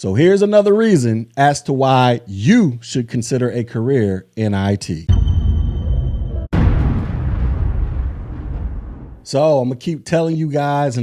So here's another reason as to why you should consider a career in IT. So I'm going to keep telling you guys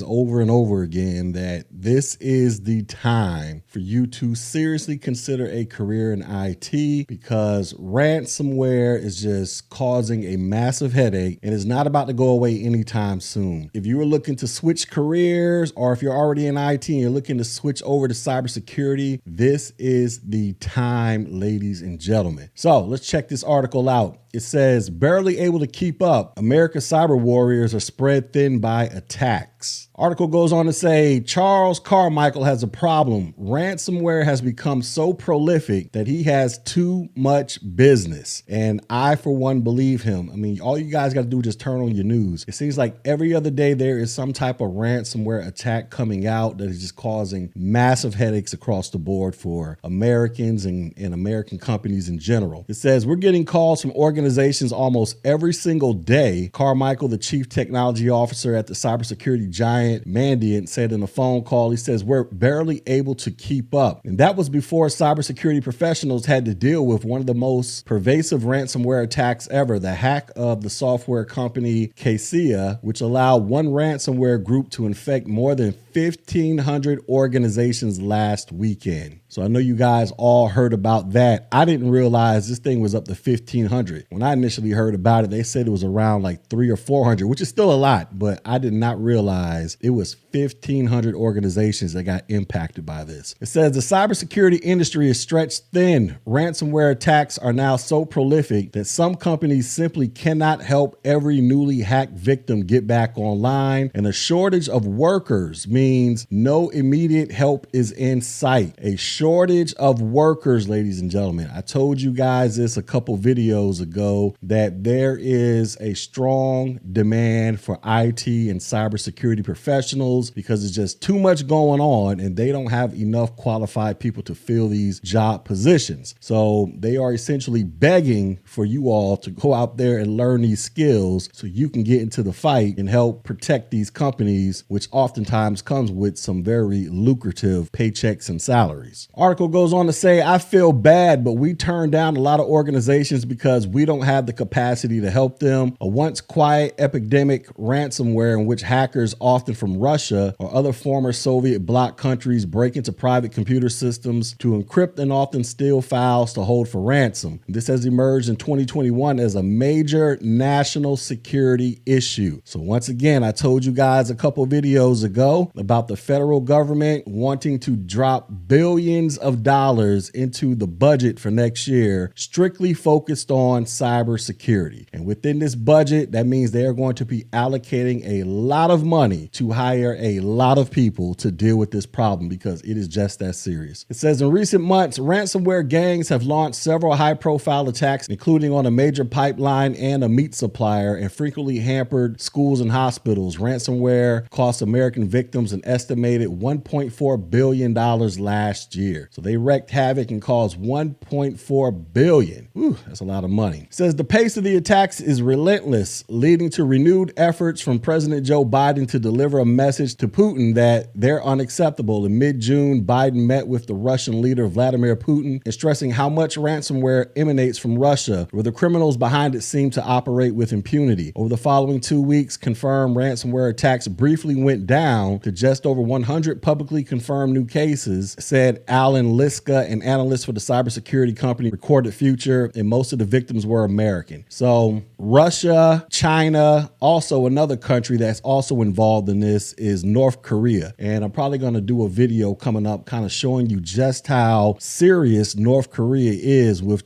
over and over again that this is the time for you to seriously consider a career in IT, because ransomware is just causing a massive headache and is not about to go away anytime soon. If you are looking to switch careers, or if you're already in IT and you're looking to switch over to cybersecurity, this is the time, ladies and gentlemen. So let's check this article out. It says, barely able to keep up, America's cyber warriors are spread thin by attacks. Article goes on to say, Charles Carmichael has a problem. Ransomware has become so prolific that he has too much business. And I, for one, believe him. I mean, all you guys got to do is just turn on your news. It seems like every other day there is some type of ransomware attack coming out that is just causing massive headaches across the board for Americans and American companies in general. It says, we're getting calls from organizations almost every single day. Carmichael, the chief technology officer at the cybersecurity giant Mandiant, said in a phone call, he says, we're barely able to keep up. And that was before cybersecurity professionals had to deal with one of the most pervasive ransomware attacks ever, the hack of the software company Kaseya, which allowed one ransomware group to infect more than 1,500 organizations last weekend. So I know you guys all heard about that. I didn't realize this thing was up to 1,500. When I initially heard about it, they said it was around like 300 or 400, which is still a lot, but I did not realize it was 1,500 organizations that got impacted by this. It says the cybersecurity industry is stretched thin. Ransomware attacks are now so prolific that some companies simply cannot help every newly hacked victim get back online, and a shortage of workers means no immediate help is in sight. A shortage of workers, ladies and gentlemen. I told you guys this a couple videos ago that there is a strong demand for IT and cybersecurity professionals because it's just too much going on and they don't have enough qualified people to fill these job positions. So they are essentially begging for you all to go out there and learn these skills so you can get into the fight and help protect these companies, which oftentimes comes with some very lucrative paychecks and salaries. Article goes on to say, I feel bad, but we turn down a lot of organizations because we don't have the capacity to help them. A once quiet epidemic ransomware in which hackers, often from Russia or other former Soviet bloc countries, break into private computer systems to encrypt and often steal files to hold for ransom. This has emerged in 2021 as a major national security issue. So once again, I told you guys a couple videos ago about the federal government wanting to drop billions of dollars into the budget for next year, strictly focused on cybersecurity. And within this budget, that means they are going to be allocating a lot of money to hire a lot of people to deal with this problem because it is just that serious. It says in recent months, ransomware gangs have launched several high-profile attacks, including on a major pipeline and a meat supplier, and frequently hampered schools and hospitals. Ransomware cost American victims an estimated $1.4 billion last year. So they wreaked havoc and caused $1.4 billion. Ooh, that's a lot of money. It says the pace of the attacks is relentless, leading to renewed efforts from President Joe Biden to deliver a message to Putin that they're unacceptable. In mid-June, Biden met with the Russian leader Vladimir Putin and stressing how much ransomware emanates from Russia, where the criminals behind it seem to operate with impunity. Over the following 2 weeks, confirmed ransomware attacks briefly went down to just over 100 publicly confirmed new cases, said Alan Liska, an analyst for the cybersecurity company Recorded Future, and most of the victims were American. So Russia, China, also another country that's also involved in this is North Korea. And I'm probably going to do a video coming up kind of showing you just how serious North Korea is with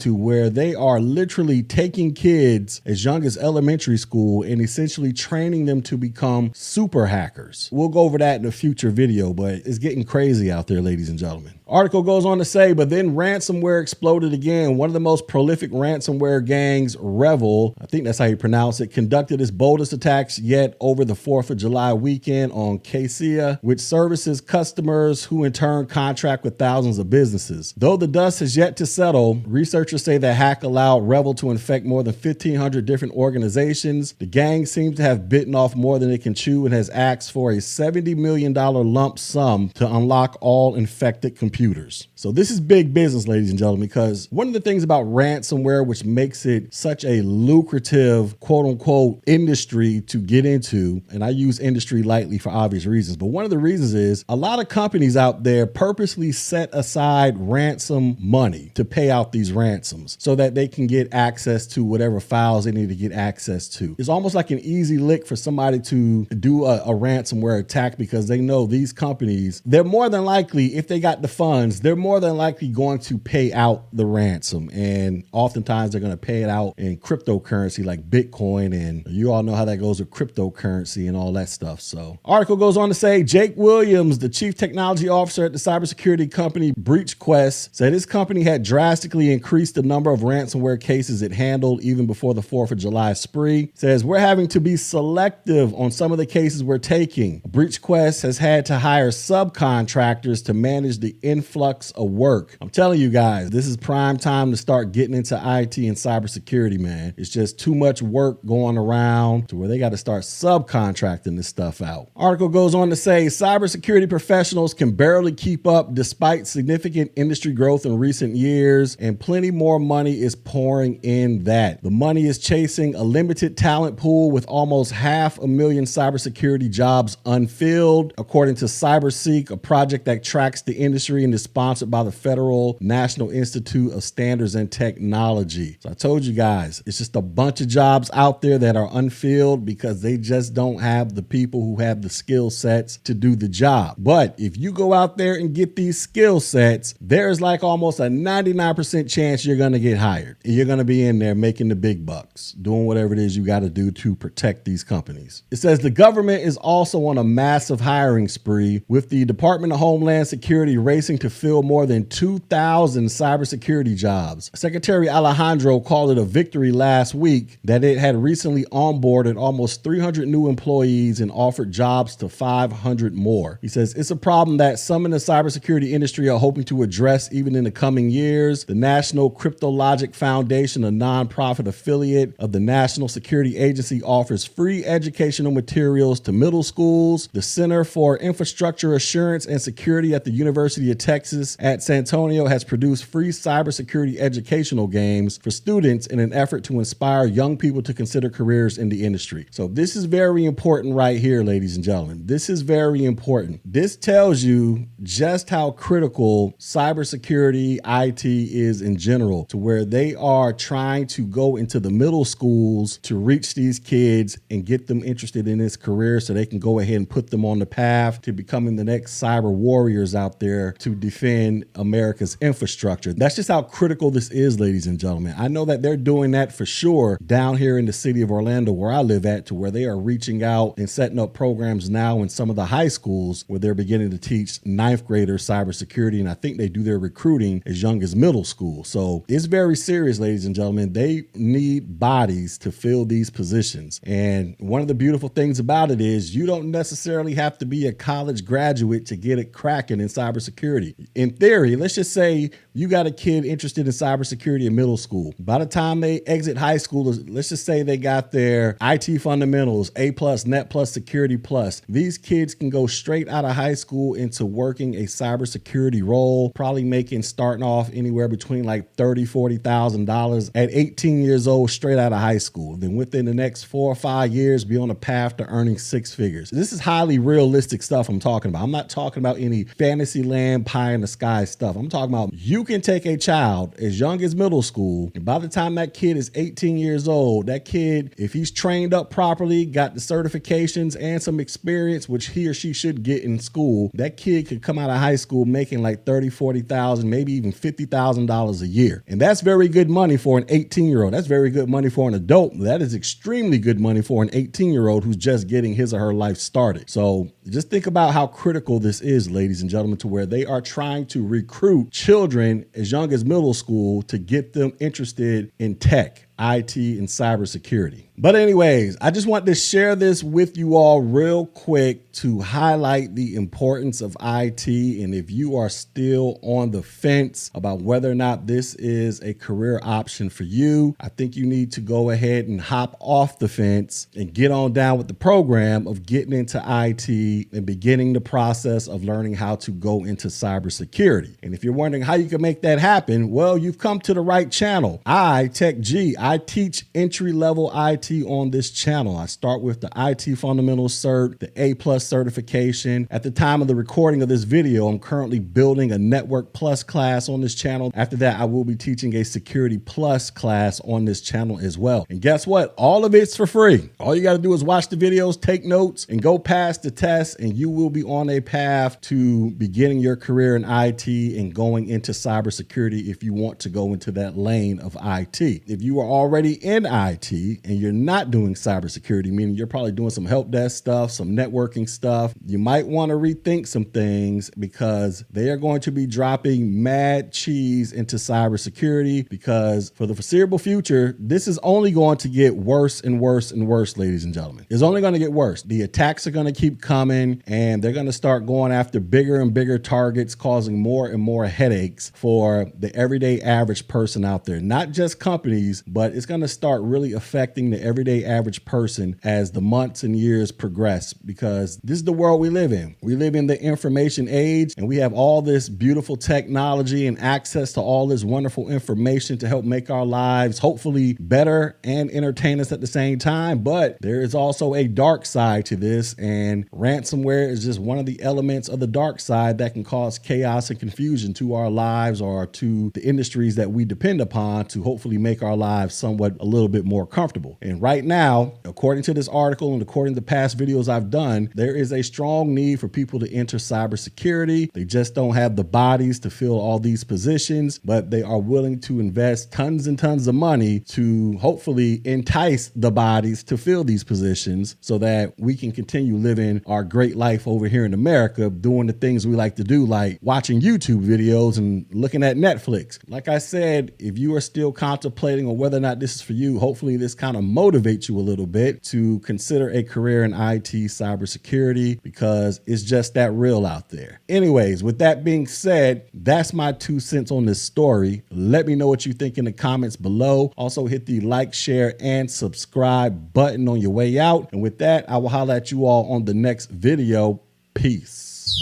where they are literally taking kids as young as elementary school and essentially training them to become super hackers. We'll go over that in a future video, but it's getting crazy out there, ladies and gentlemen. Article goes on to say, but then ransomware exploded again. One of the most prolific ransomware gangs, Revel, I think that's how you pronounce it, conducted its boldest attacks yet over the 4th of July weekend on Cassia, which services customers who in turn contract with thousands of businesses. Though the dust has yet to settle, researchers say the hack allowed Revel to infect more than 1,500 different organizations. The gang seems to have bitten off more than it can chew and has asked for a $70 million lump sum to unlock all infected computers. So this is big business, ladies and gentlemen, because one of the things about ransomware, which makes it such a lucrative, quote unquote, industry to get into, and I use industry lightly for obvious reasons, but one of the reasons is a lot of companies out there purposely set aside ransom money to pay out these ransoms so that they can get access to whatever files they need to get access to. It's almost like an easy lick for somebody to do a ransomware attack because they know these companies, they're more than likely, if they got the funds, they're more than likely going to pay out the ransom. And oftentimes they're going to pay it out in cryptocurrency like Bitcoin. And you all know how that goes with cryptocurrency and all that stuff. So article goes on to say Jake Williams, the chief technology officer at the cybersecurity company BreachQuest, said his company had drastically increased the number of ransomware cases it handled even before the 4th of July spree. Says we're having to be selective on some of the cases we're taking. BreachQuest has had to hire subcontractors to manage the influx of work. I'm telling you guys, this is prime time to start getting into IT and cybersecurity, man. It's just too much work going around to where they got to start subcontracting this stuff out. Article goes on to say cybersecurity professionals can barely keep up despite significant industry growth in recent years, and plenty more money is pouring in that. The money is chasing a limited talent pool with almost 500,000 cybersecurity jobs unfilled, according to CyberSeek, a project that tracks the industry and is sponsored by the Federal National Institute of Standards and Technology. So I told you guys, it's just a bunch of jobs out there that are unfilled because they just don't have the people who have the skill sets to do the job. But if you go out there and get these skill sets, there's like almost a 99% chance you're going to get hired. And you're going to be in there making the big bucks, doing whatever it is you got to do to protect these companies. It says the government is also on a massive hiring spree, with the Department of Homeland Security racing to fill more than 2,000 cybersecurity jobs. Secretary Alejandro called it a victory last week that it had recently onboarded almost 300 new employees and offered jobs to 500 more. He says it's a problem that some in the cybersecurity industry are hoping to address even in the coming years. The National Cryptologic Foundation, a nonprofit affiliate of the National Security Agency, offers free educational materials to middle schools. The Center for Infrastructure Assurance and Security at the University of Texas at San Antonio has produced free cybersecurity educational games for students in an effort to inspire young people to consider careers in the industry. So this is very important right here, ladies and gentlemen. This is very important. This tells you just how critical cybersecurity IT is in general, to where they are trying to go into the middle schools to reach these kids and get them interested in this career so they can go ahead and put them on the path to becoming the next cyber warriors out there to defend America's infrastructure. That's just how critical this is, ladies and gentlemen. I know that they're doing that for sure down here in the city of Orlando, where I live at, to where they are reaching out and setting up programs now in some of the high schools where they're beginning to teach ninth graders cybersecurity. And I think they do their recruiting as young as middle school. So it's very serious, ladies and gentlemen. They need bodies to fill these positions. And one of the beautiful things about it is you don't necessarily have to be a college graduate to get it cracking in cybersecurity. In theory, let's just say you got a kid interested in cybersecurity in middle school. By the time they exit high school, let's just say they got their IT fundamentals, A+, Net Plus, Security Plus. These kids can go straight out of high school into working a cybersecurity role, probably starting off anywhere between like $30,000, $40,000 at 18 years old, straight out of high school. Then within the next 4 or 5 years, be on a path to earning 6 figures. This is highly realistic stuff I'm talking about. I'm not talking about any fantasy land, pie in the sky stuff. I'm talking about you can take a child as young as middle school, and by the time that kid is 18 years old, that kid, if he's trained up properly, got the certifications and some experience, which he or she should get in school, that kid could come out of high school making like $30,000, $40,000, maybe even $50,000 a year. And that's very good money for an 18-year-old. That's very good money for an adult. That is extremely good money for an 18-year-old who's just getting his or her life started. So just think about how critical this is, ladies and gentlemen, to where they are trying to recruit children as young as middle school to get them interested in tech, IT, and cybersecurity. But anyways, I just want to share this with you all real quick to highlight the importance of IT. And if you are still on the fence about whether or not this is a career option for you, I think you need to go ahead and hop off the fence and get on down with the program of getting into IT and beginning the process of learning how to go into cybersecurity. And if you're wondering how you can make that happen, well, you've come to the right channel. Tech G, I teach entry-level IT on this channel. I start with the IT Fundamentals Cert, the A+ certification. At the time of the recording of this video, I'm currently building a Network Plus class on this channel. After that, I will be teaching a Security Plus class on this channel as well. And guess what? All of it's for free. All you got to do is watch the videos, take notes, and go past the test, and you will be on a path to beginning your career in IT and going into cybersecurity if you want to go into that lane of IT. If you are already in IT and you're not doing cybersecurity, meaning you're probably doing some help desk stuff, some networking stuff, you might want to rethink some things because they are going to be dropping mad cheese into cybersecurity, because for the foreseeable future, this is only going to get worse and worse and worse, ladies and gentlemen. It's only going to get worse. The attacks are going to keep coming, and they're going to start going after bigger and bigger targets, causing more and more headaches for the everyday average person out there. Not just companies, but it's going to start really affecting the everyday average person as the months and years progress, because this is the world we live in. We live in the information age, and we have all this beautiful technology and access to all this wonderful information to help make our lives hopefully better and entertain us at the same time. But there is also a dark side to this, and ransomware is just one of the elements of the dark side that can cause chaos and confusion to our lives or to the industries that we depend upon to hopefully make our lives somewhat a little bit more comfortable. And right now, according to this article and according to past videos I've done, there is a strong need for people to enter cybersecurity. They just don't have the bodies to fill all these positions, but they are willing to invest tons and tons of money to hopefully entice the bodies to fill these positions so that we can continue living our great life over here in America, doing the things we like to do, like watching YouTube videos and looking at Netflix. Like I said, if you are still contemplating on whether or not this is for you, hopefully this kind of motivates you a little bit to consider a career in IT cybersecurity, because it's just that real out there. Anyways, with that being said, that's my 2 cents on this story. Let me know what you think in the comments below. Also hit the like, share, and subscribe button on your way out. And with that, I will holler at you all on the next video. Peace.